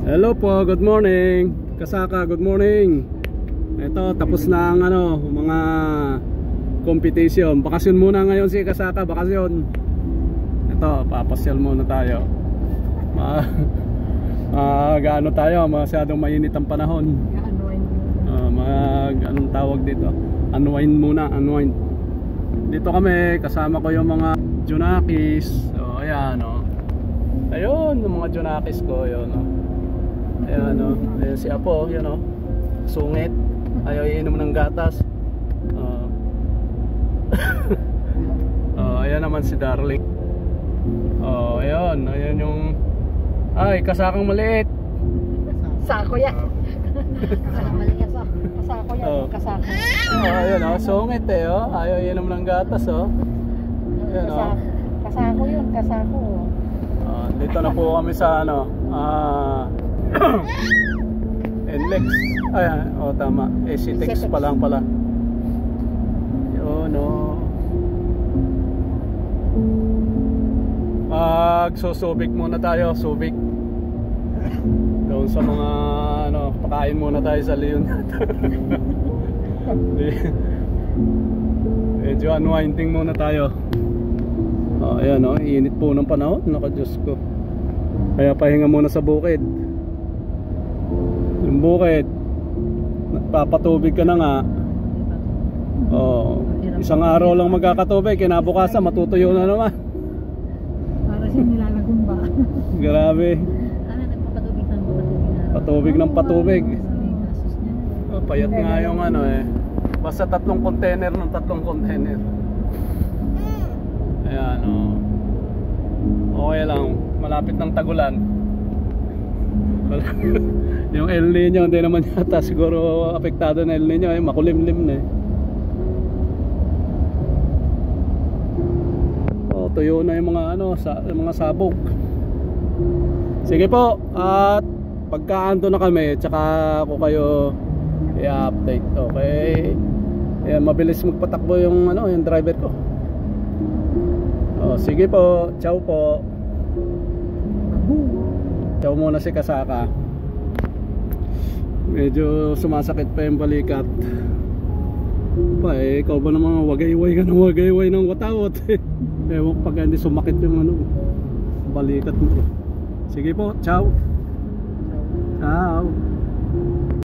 Hello po, good morning. Kasaka, good morning. Ito, tapos na ang mga competition. Bakasyon muna ngayon si Kasaka, bakasyon. Ito, papasyal muna tayo. Gaano tayo, masyadong mainit ang panahon. Anong tawag dito? Unwind muna, unwind. Dito kami, kasama ko yung mga Junakis. So, ayan ayun, yung mga Junakis ko, yun ayan ayan si Apo, yun sungit, ayaw iinom ng gatas. Ayan naman si Darling. Ayan yung kasakang maliit. Sako yan. Maliit sa kasako yan, kasako. Ayan sungit ayaw iinom ng gatas ayan kasako yun, kasako. Dito na po kami sa NLEX. Tama, SCTEX pa lang pala. Yun Magsusubik muna tayo, subik. Doon sa mga pakain muna tayo sa Leon. Medyo unwinding muna tayo. Ayan init po ng panahon, Diyos ko. Kaya pahinga muna sa bukid. Yung bukid, nagpapatubig ka na nga. Isang araw lang magkakatubig, kinabukasan matutuyo na naman. Para siya nilalagong ba? Grabe. Patubig ng patubig. Payat nga yung basta 3 container ng 3 container. Ayan okay lang, malapit ng tagulan. Yung El Nino hindi naman yata siguro apektado na El Nino, makulimlim na tuyo na yung mga mga sabog. Sige po, at pagkaando na kami tsaka ako kayo i-update. Okay, ayan, mabilis magpatakbo yung yung driver ko. Sige po, ciao po. Ciao muna si Kasaka. Medyo sumasakit pa yung balikat. Ikaw ba naman wagayway ka ng wagayway ng watawat ewan pag hindi sumakit yung balikat mo. Sige po, ciao. Ciao.